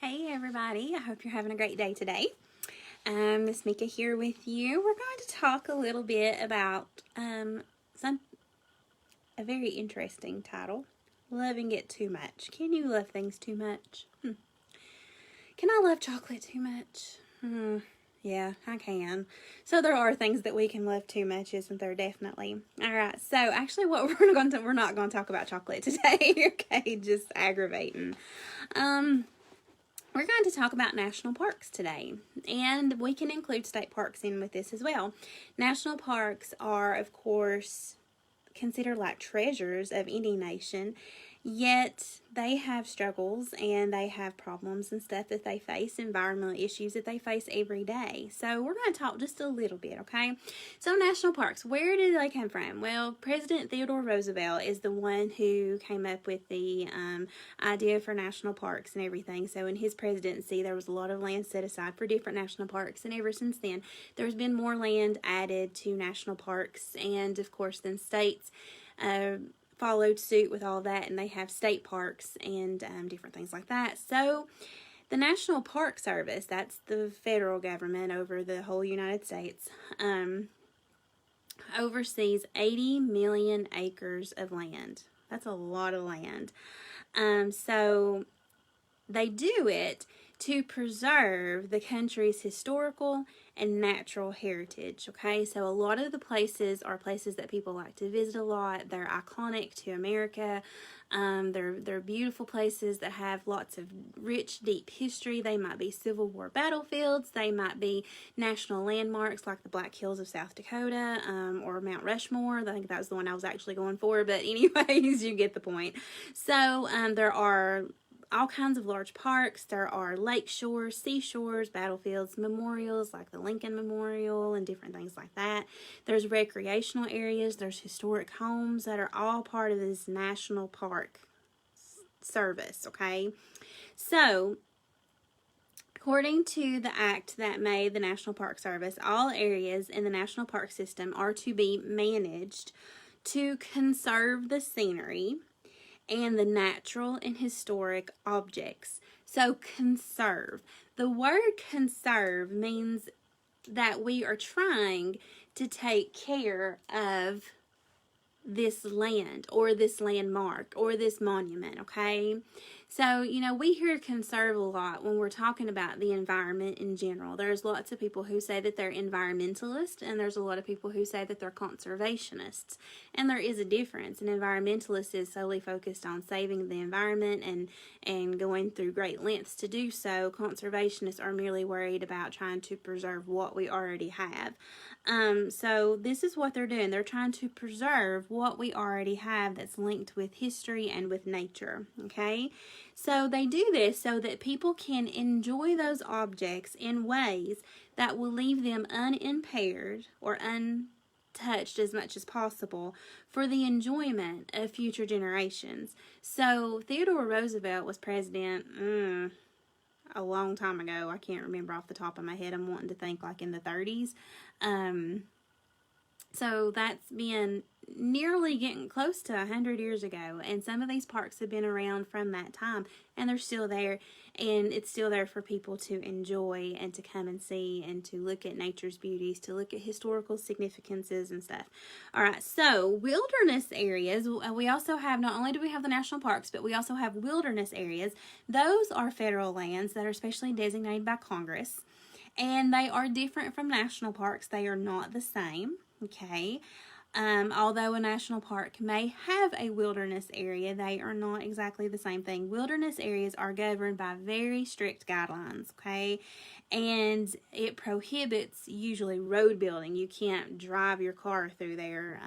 Hey everybody, I hope you're having a great day today. Miss Mika here with you. We're going to talk a little bit about some a very interesting title, loving it too much. Can you love things too much? Can I love chocolate too much? Yeah, I can. So there are things that we can love too much, isn't there? Definitely. All right. So actually, what we're not going to talk about chocolate today. Okay, just aggravating. We're going to talk about national parks today, and we can include state parks in with this as well. National parks are, of course, considered like treasures of any nation, yet they have struggles and they have problems and stuff that they face, environmental issues that they face every day. So we're going to talk just a little bit, okay? So national parks, where did they come from? Well, President Theodore Roosevelt is the one who came up with the idea for national parks and everything. So in his presidency, there was a lot of land set aside for different national parks, and ever since then, there's been more land added to national parks, and of course, then states followed suit with all that, and they have state parks and different things like that. So the National Park Service, that's the federal government over the whole United States, oversees 80 million acres of land. That's a lot of land. So they do it to preserve the country's historical and natural heritage, okay? So a lot of the places are places that people like to visit a lot. They're iconic to America. They're beautiful places that have lots of rich, deep history. They might be Civil War battlefields. They might be national landmarks like the Black Hills of South Dakota or Mount Rushmore. I think that was the one I was actually going for, but anyways, you get the point. So there are all kinds of large parks. There are lake shores, seashores, battlefields, memorials like the Lincoln Memorial and different things like that. There's recreational areas. There's historic homes that are all part of this national park service, okay? So, according to the act that made the National Park Service, all areas in the national park system are to be managed to conserve the scenery and the natural and historic objects. So conserve. The word conserve means that we are trying to take care of this land or this landmark or this monument, okay? So, we hear conserve a lot when we're talking about the environment in general. There's lots of people who say that they're environmentalists, and there's a lot of people who say that they're conservationists. And there is a difference. An environmentalist is solely focused on saving the environment and going through great lengths to do so. Conservationists are merely worried about trying to preserve what we already have. So this is what they're doing. They're trying to preserve what we already have that's linked with history and with nature, okay? So they do this so that people can enjoy those objects in ways that will leave them unimpaired or untouched as much as possible for the enjoyment of future generations. So Theodore Roosevelt was president a long time ago. I can't remember off the top of my head. I'm wanting to think like in the 30s. So that's been nearly getting close to 100 years ago, and some of these parks have been around from that time, and they're still there, and it's still there for people to enjoy and to come and see and to look at nature's beauties, to look at historical significances and stuff. All right, so wilderness areas, we also have, not only do we have the national parks, but we also have wilderness areas. Those are federal lands that are specially designated by Congress, and they are different from national parks. They are not the same, okay? Although a national park may have a wilderness area, they are not exactly the same thing. Wilderness areas are governed by very strict guidelines, okay? And it prohibits usually road building. You can't drive your car through there.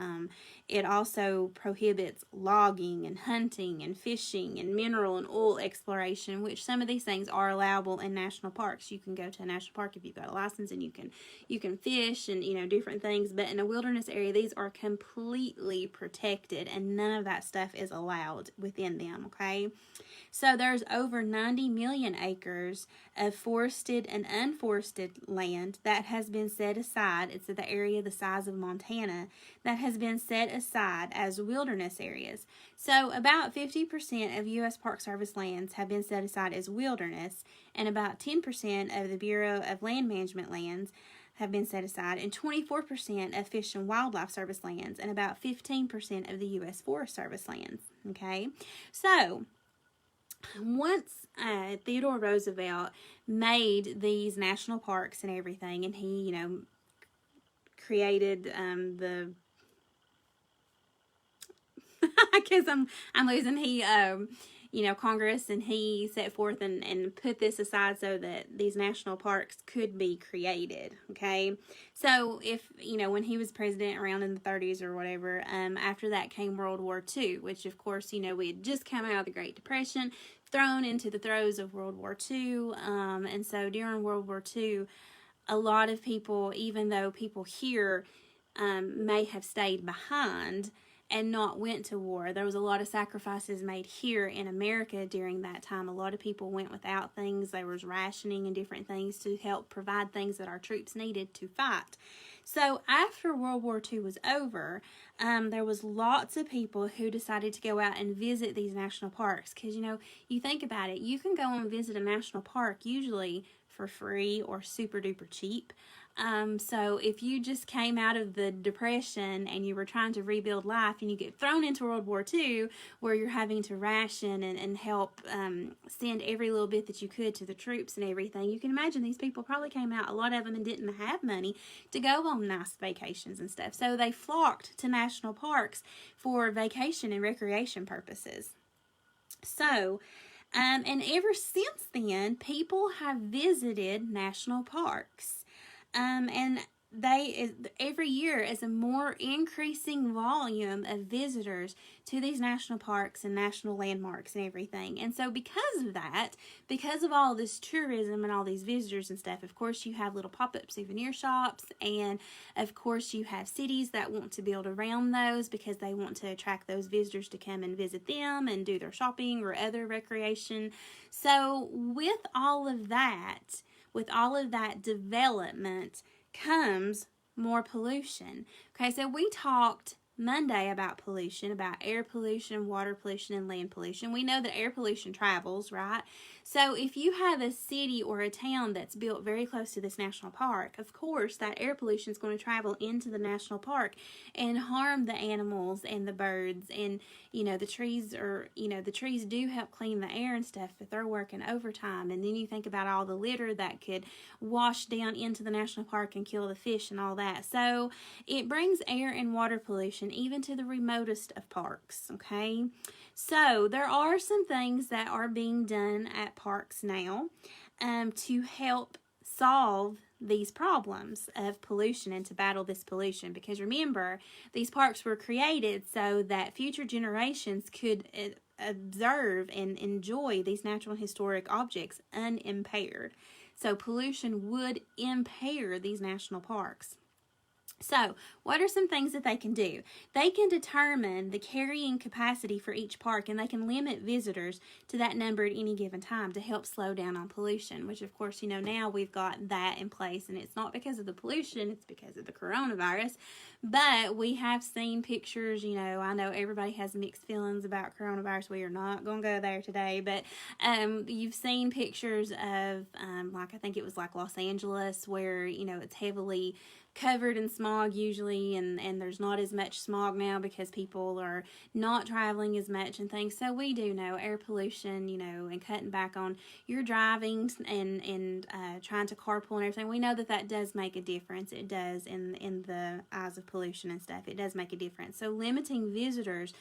It also prohibits logging and hunting and fishing and mineral and oil exploration, which some of these things are allowable in national parks. You can go to a national park if you've got a license, and you can fish and different things. But in a wilderness area, these are completely protected, and none of that stuff is allowed within them, okay? So there's over 90 million acres of forested and unforested land that has been set aside. It's the area the size of Montana that has been set aside as wilderness areas. So about 50% of U.S. Park Service lands have been set aside as wilderness, and about 10% of the Bureau of Land Management lands have been set aside, and 24% of Fish and Wildlife Service lands, and about 15% of the U.S. Forest Service lands. Okay, so once Theodore Roosevelt made these national parks and everything, and he, created the I guess I'm losing. He, Congress, and he set forth and put this aside so that these national parks could be created. Okay, so if when he was president around in the 30s or whatever, after that came World War II, which of course we had just come out of the Great Depression, thrown into the throes of World War II, and so during World War II, a lot of people, even though people here may have stayed behind and not went to war. There was a lot of sacrifices made here in America during that time. A lot of people went without things. There was rationing and different things to help provide things that our troops needed to fight. So after World War II was over, there was lots of people who decided to go out and visit these national parks. Because, you think about it, you can go and visit a national park usually for free or super duper cheap. So if you just came out of the Depression and you were trying to rebuild life and you get thrown into World War II where you're having to ration and help send every little bit that you could to the troops and everything, you can imagine these people probably came out, a lot of them, and didn't have money to go on nice vacations and stuff. So they flocked to national parks for vacation and recreation purposes. So, and ever since then, people have visited national parks. And every year is a more increasing volume of visitors to these national parks and national landmarks and everything. And so because of that, because of all this tourism and all these visitors and stuff, of course you have little pop-up souvenir shops, and of course you have cities that want to build around those because they want to attract those visitors to come and visit them and do their shopping or other recreation. So with all of that development comes more pollution. Okay, so we talked Monday about pollution, about air pollution, water pollution, and land pollution. We know that air pollution travels, right? So if you have a city or a town that's built very close to this national park, of course that air pollution is going to travel into the national park and harm the animals and the birds, and the trees the trees do help clean the air and stuff, but they're working overtime. And then you think about all the litter that could wash down into the national park and kill the fish and all that. So it brings air and water pollution even to the remotest of parks. Okay, so there are some things that are being done at parks now to help solve these problems of pollution and to battle this pollution, because remember, these parks were created so that future generations could observe and enjoy these natural and historic objects unimpaired. So pollution would impair these national parks. So, what are some things that they can do? They can determine the carrying capacity for each park, and they can limit visitors to that number at any given time to help slow down on pollution, which of course, now we've got that in place, and it's not because of the pollution, it's because of the coronavirus. But we have seen pictures, I know everybody has mixed feelings about coronavirus. We are not going to go there today, but you've seen pictures of, I think it was like Los Angeles, where, it's heavily covered in smog usually, and there's not as much smog now because people are not traveling as much and things. So we do know air pollution, and cutting back on your driving and trying to carpool and everything. We know that does make a difference. It does in the eyes of pollution and stuff. It does make a difference. So limiting visitors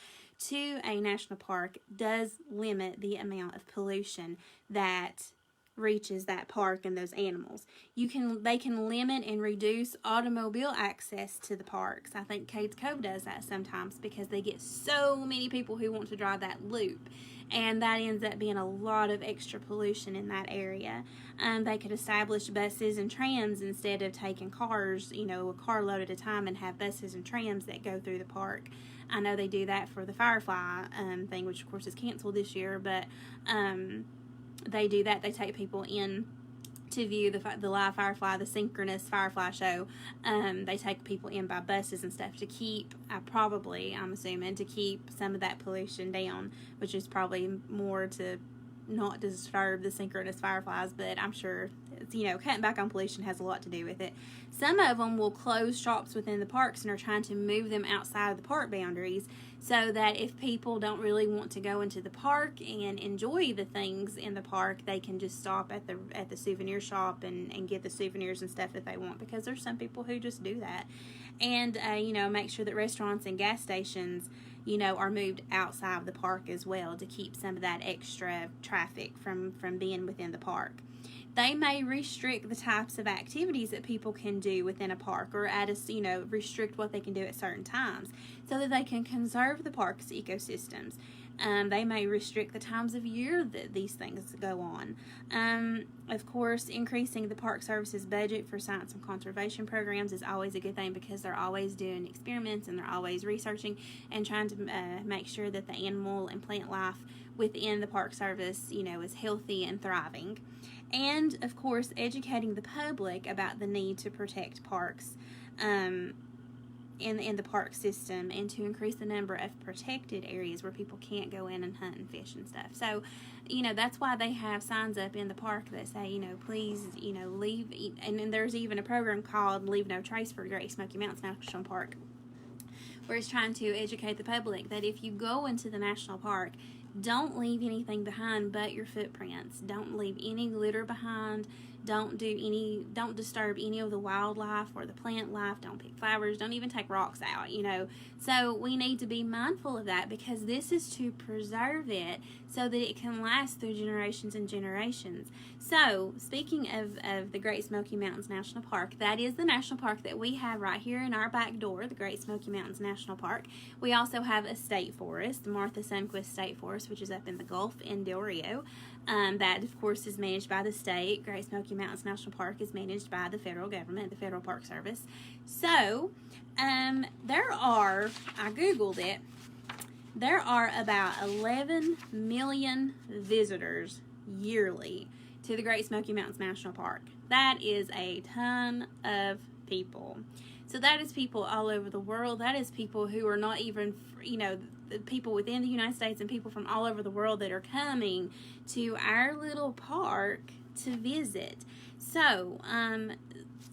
to a national park does limit the amount of pollution that reaches that park and those animals. They can limit and reduce automobile access to the parks. I think Cades Cove does that sometimes because they get so many people who want to drive that loop, and that ends up being a lot of extra pollution in that area. They could establish buses and trams instead of taking cars, a car load at a time, and have buses and trams that go through the park. I know they do that for the Firefly thing, which of course is canceled this year, but they do that. They take people in to view the live Firefly, the synchronous Firefly show. They take people in by buses and stuff to keep, I'm assuming, to keep some of that pollution down, which is probably more to not disturb the synchronous fireflies, but I'm sure cutting back on pollution has a lot to do with it. Some of them will close shops within the parks and are trying to move them outside of the park boundaries so that if people don't really want to go into the park and enjoy the things in the park, they can just stop at the souvenir shop and get the souvenirs and stuff that they want, because there's some people who just do that. And make sure that restaurants and gas stations are moved outside of the park as well to keep some of that extra traffic from being within the park. They may restrict the types of activities that people can do within a park, or restrict what they can do at certain times so that they can conserve the park's ecosystems. They may restrict the times of year that these things go on. Of course, increasing the Park Service's budget for science and conservation programs is always a good thing, because they're always doing experiments and they're always researching and trying to make sure that the animal and plant life within the Park Service, is healthy and thriving. And, of course, educating the public about the need to protect parks in the park system, and to increase the number of protected areas where people can't go in and hunt and fish and stuff. So, that's why they have signs up in the park that say, please, leave. And then there's even a program called Leave No Trace for Great Smoky Mountains National Park, where it's trying to educate the public that if you go into the national park, don't leave anything behind but your footprints. Don't leave any litter behind. Don't disturb any of the wildlife or the plant life. Don't pick flowers. Don't even take rocks out, So we need to be mindful of that, because this is to preserve it so that it can last through generations and generations. So, speaking of the Great Smoky Mountains National Park, that is the national park that we have right here in our back door, the Great Smoky Mountains National Park. We also have a state forest, the Martha Sundquist State Forest, which is up in the Gulf in Del Rio. That, of course, is managed by the state. Great Smoky Mountains National Park is managed by the federal government, the Federal Park Service. So, I Googled it, there are about 11 million visitors yearly to the Great Smoky Mountains National Park. That is a ton of people. So that is people all over the world. That is people who are not even, people within the United States and people from all over the world that are coming to our little park to visit. So,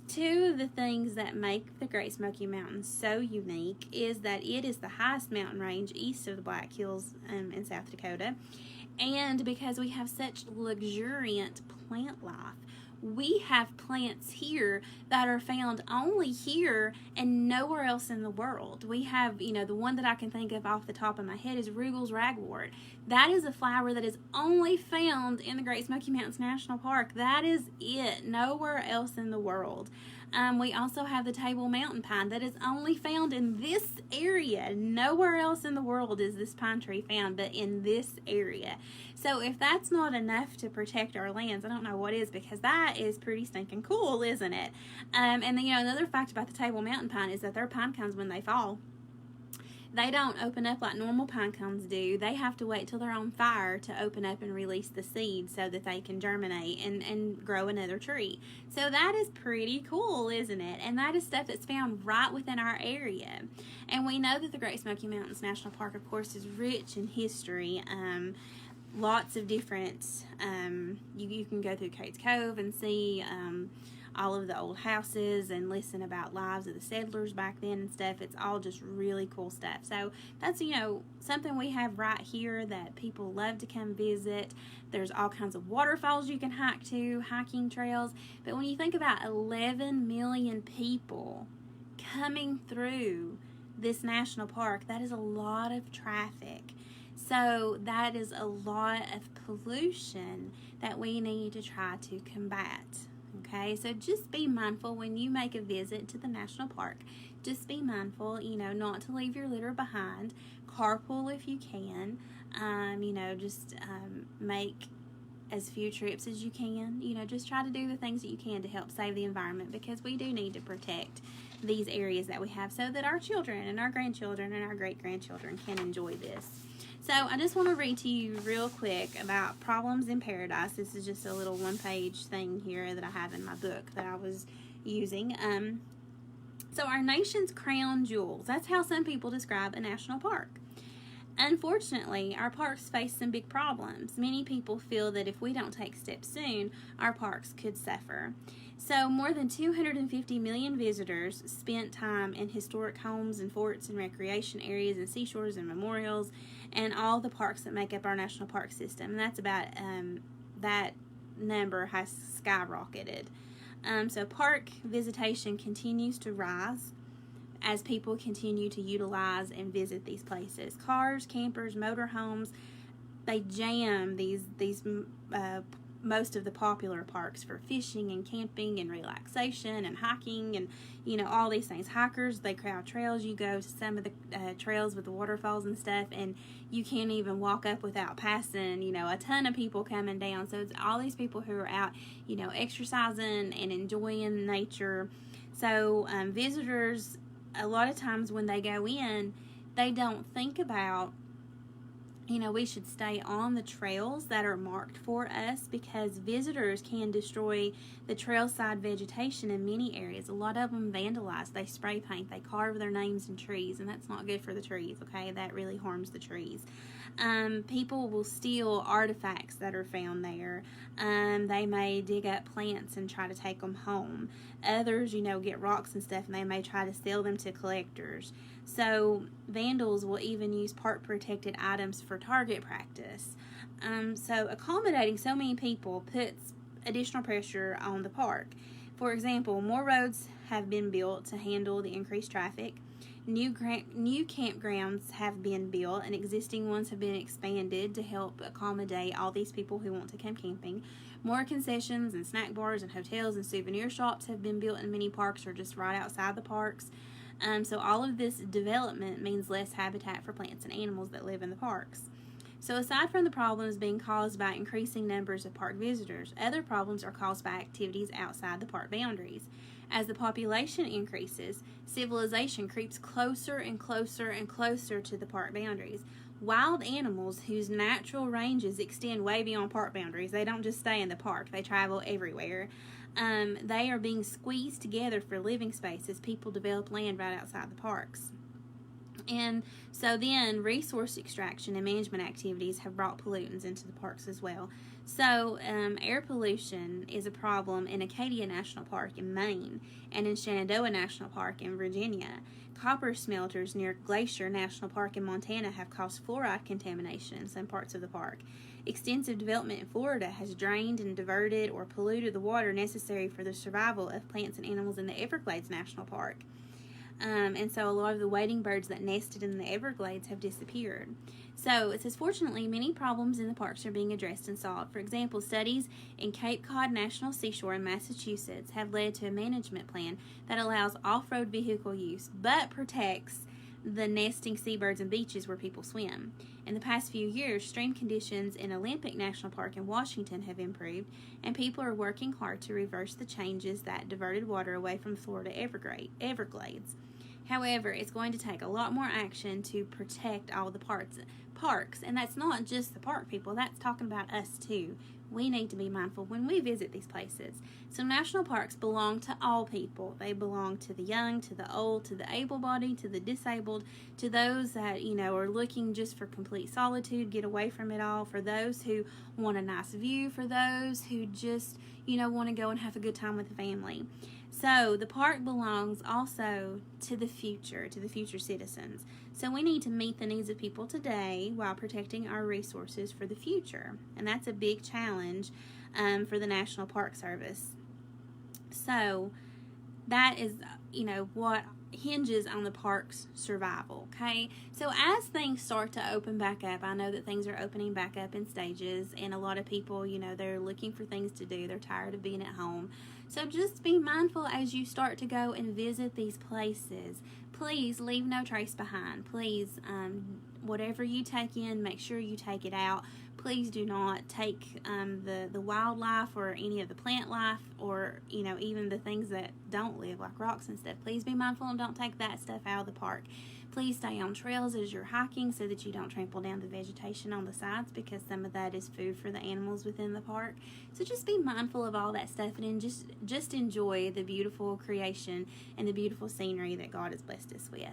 two of the things that make the Great Smoky Mountains so unique is that it is the highest mountain range east of the Black Hills in South Dakota. And because we have such luxuriant plant life, we have plants here that are found only here and nowhere else in the world. We have, the one that I can think of off the top of my head is Rugel's ragwort. That is a flower that is only found in the Great Smoky Mountains National Park. That is it, nowhere else in the world. We also have the Table Mountain Pine that is only found in this area. Nowhere else in the world is this pine tree found, but in this area. So if that's not enough to protect our lands, I don't know what is, because that is pretty stinking cool, isn't it? And then, another fact about the Table Mountain Pine is that their pine cones, when they fall, they don't open up like normal pine cones do. They have to wait till they're on fire to open up and release the seeds so that they can germinate and grow another tree. So that is pretty cool, isn't it? And that is stuff that's found right within our area. And we know that the Great Smoky Mountains National Park, of course, is rich in history. Lots of different, you can go through Cades Cove and see all of the old houses and listen about lives of the settlers back then and stuff. It's all just really cool stuff. So that's, something we have right here that people love to come visit. There's all kinds of waterfalls you can hike to, hiking trails. But when you think about 11 million people coming through this national park, that is a lot of traffic. So that is a lot of pollution that we need to try to combat. Okay, so just be mindful when you make a visit to the national park. Just be mindful, not to leave your litter behind. Carpool if you can. Just make as few trips as you can. Just try to do the things that you can to help save the environment, because we do need to protect these areas that we have so that our children and our grandchildren and our great-grandchildren can enjoy this. So I just want to read to you real quick about Problems in Paradise. This is just a little one-page thing here that I have in my book that I was using. So our nation's crown jewels. That's how some people describe a national park. Unfortunately, our parks face some big problems. Many people feel that if we don't take steps soon, our parks could suffer. So more than 250 million visitors spent time in historic homes and forts and recreation areas and seashores and memorials and all the parks that make up our national park system. And that's about, that number has skyrocketed. So park visitation continues to rise as people continue to utilize and visit these places. Cars, campers, motorhomes, they jam these most of the popular parks for fishing and camping and relaxation and hiking and all these things. Hikers, they crowd trails. You go to some of the trails with the waterfalls and stuff, and you can't even walk up without passing a ton of people coming down. So it's all these people who are out exercising and enjoying nature. So visitors, a lot of times when they go in, they don't think about we should stay on the trails that are marked for us, because visitors can destroy the trailside vegetation in many areas. A lot of them vandalize. They spray paint. They carve their names in trees, and that's not good for the trees, okay? That really harms the trees. People will steal artifacts that are found there. They may dig up plants and try to take them home. Others, get rocks and stuff, and they may try to sell them to collectors. So vandals will even use park-protected items for target practice. So accommodating so many people puts additional pressure on the park. For example, more roads have been built to handle the increased traffic. New campgrounds have been built, and existing ones have been expanded to help accommodate all these people who want to come camping. More concessions and snack bars and hotels and souvenir shops have been built in many parks or just right outside the parks. So all of this development means less habitat for plants and animals that live in the parks. So aside from the problems being caused by increasing numbers of park visitors, other problems are caused by activities outside the park boundaries. As the population increases, civilization creeps closer and closer and closer to the park boundaries. Wild animals whose natural ranges extend way beyond park boundaries, they don't just stay in the park, they travel everywhere. They are being squeezed together for living space as people develop land right outside the parks. And so then resource extraction and management activities have brought pollutants into the parks as well. So air pollution is a problem in Acadia National Park in Maine and in Shenandoah National Park in Virginia. Copper smelters near Glacier National Park in Montana have caused fluoride contamination in some parts of the park. Extensive development in Florida has drained and diverted or polluted the water necessary for the survival of plants and animals in the Everglades National Park. And so a lot of the wading birds that nested in the Everglades have disappeared. So it says, fortunately, many problems in the parks are being addressed and solved. For example, studies in Cape Cod National Seashore in Massachusetts have led to a management plan that allows off-road vehicle use but protects the nesting seabirds and beaches where people swim. In the past few years, stream conditions in Olympic National Park in Washington have improved, and people are working hard to reverse the changes that diverted water away from Florida Everglades. However, it's going to take a lot more action to protect all the parks, and that's not just the park people, that's talking about us too. We need to be mindful when we visit these places. So national parks belong to all people. They belong to the young, to the old, to the able-bodied, to the disabled, to those that, are looking just for complete solitude, get away from it all, for those who want a nice view, for those who just, want to go and have a good time with the family. So the park belongs also to the future citizens. So we need to meet the needs of people today while protecting our resources for the future. And that's a big challenge for the National Park Service. So that is, what hinges on the park's survival, okay? So as things start to open back up, I know that things are opening back up in stages, and a lot of people, you know, they're looking for things to do. They're tired of being at home. So just be mindful as you start to go and visit these places. Please leave no trace behind. Please, whatever you take in, make sure you take it out. Please do not take the wildlife or any of the plant life, or, you know, even the things that don't live, like rocks and stuff. Please be mindful and don't take that stuff out of the park. Please stay on trails as you're hiking so that you don't trample down the vegetation on the sides, because some of that is food for the animals within the park. So just be mindful of all that stuff, and just enjoy the beautiful creation and the beautiful scenery that God has blessed us with.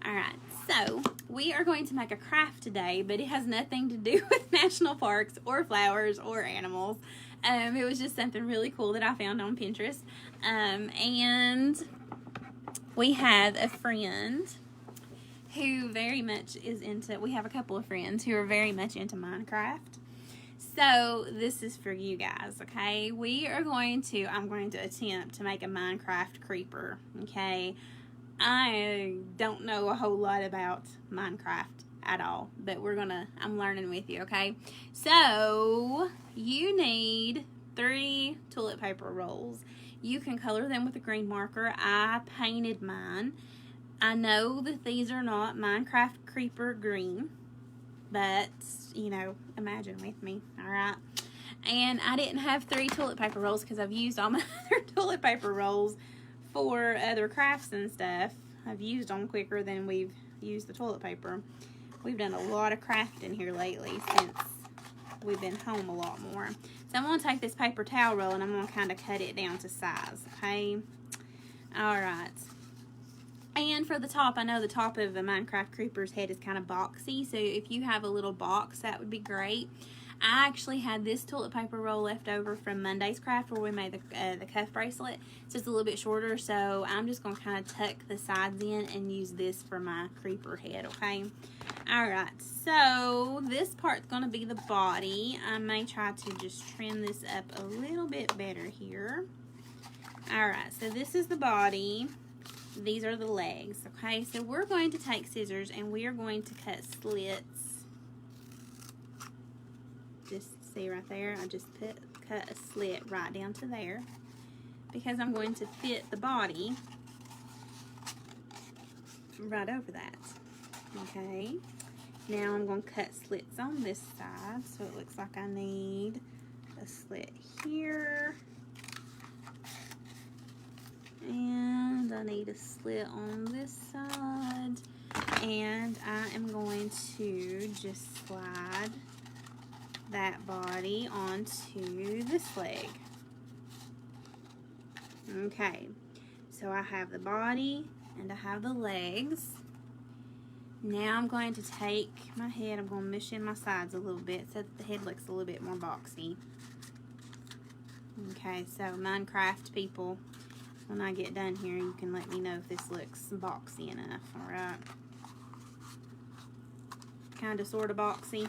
Alright, so we are going to make a craft today, but it has nothing to do with national parks or flowers or animals. It was just something really cool that I found on Pinterest. And we have a friend who very much is into, we have a couple of friends who are very much into Minecraft. So this is for you guys, okay? I'm going to attempt to make a Minecraft creeper, okay? I don't know a whole lot about Minecraft at all, but I'm learning with you, okay? So you need 3 toilet paper rolls. You can color them with a green marker. I painted mine. I know that these are not Minecraft Creeper green, but, you know, imagine with me, alright? And I didn't have 3 toilet paper rolls because I've used all my other toilet paper rolls for other crafts and stuff. I've used them quicker than we've used the toilet paper. We've done a lot of crafting here lately since we've been home a lot more. So I'm going to take this paper towel roll and I'm going to kind of cut it down to size, okay? Alright. And for the top, I know the top of the Minecraft Creeper's head is kind of boxy, so if you have a little box, that would be great. I actually had this toilet paper roll left over from Monday's craft where we made the cuff bracelet. It's just a little bit shorter, so I'm just going to kind of tuck the sides in and use this for my creeper head, okay? Alright, so this part's going to be the body. I may try to just trim this up a little bit better here. Alright, so this is the body. These are the legs, okay? So we're going to take scissors and we are going to cut slits. Just see right there, I just cut a slit right down to there because I'm going to fit the body right over that, okay? Now I'm going to cut slits on this side, so it looks like I need a slit here. And I need a slit on this side, and I am going to just slide that body onto this leg. Okay, so I have the body and I have the legs. Now I'm going to take my head, I'm going to mush in my sides a little bit so that the head looks a little bit more boxy. Okay, so Minecraft people, when I get done here, you can let me know if this looks boxy enough, alright? Kind of, sort of boxy.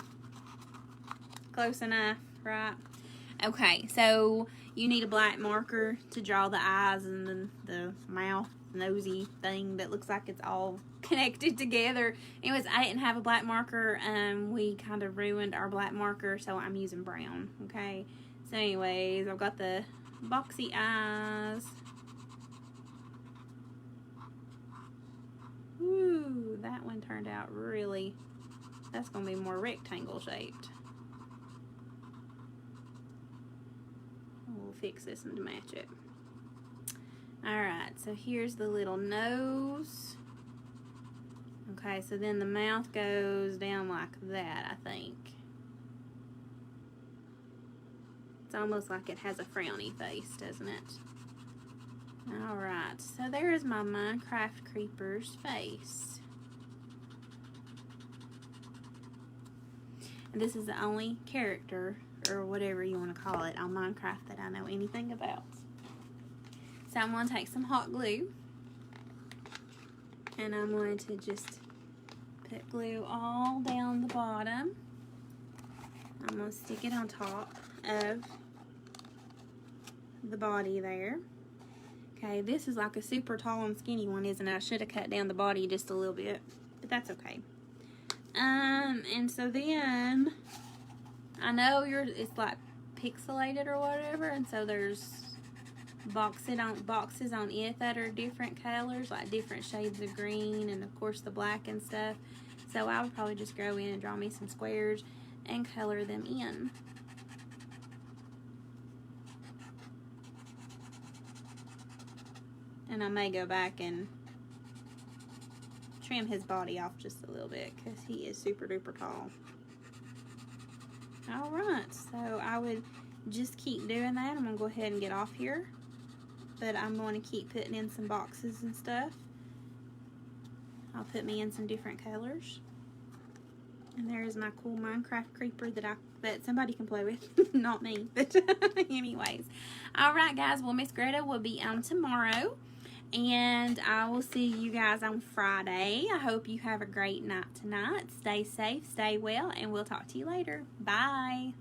Close enough, right? Okay, so you need a black marker to draw the eyes and the mouth, nosy thing that looks like it's all connected together. Anyways, I didn't have a black marker. We kind of ruined our black marker, so I'm using brown, okay? So anyways, I've got the boxy eyes. Ooh, that one turned out really, that's going to be more rectangle shaped. We'll fix this one to match it. Alright, so here's the little nose. Okay, so then the mouth goes down like that, I think. It's almost like it has a frowny face, doesn't it? Alright, so there's my Minecraft Creeper's face. And this is the only character, or whatever you want to call it, on Minecraft that I know anything about. So I'm going to take some hot glue. And I'm going to just put glue all down the bottom. I'm going to stick it on top of the body there. Okay, this is like a super tall and skinny one, isn't it? I should have cut down the body just a little bit, but that's okay. And so then, I know it's like pixelated or whatever, and so there's boxes on it that are different colors, like different shades of green, and of course the black and stuff. So I would probably just go in and draw me some squares and color them in. And I may go back and trim his body off just a little bit because he is super duper tall. Alright, so I would just keep doing that. I'm going to go ahead and get off here. But I'm going to keep putting in some boxes and stuff. I'll put me in some different colors. And there is my cool Minecraft creeper that somebody can play with. Not me, but anyways. Alright guys, well Miss Greta will be on tomorrow. And I will see you guys on Friday. I hope you have a great night tonight. Stay safe, stay well, and we'll talk to you later. Bye.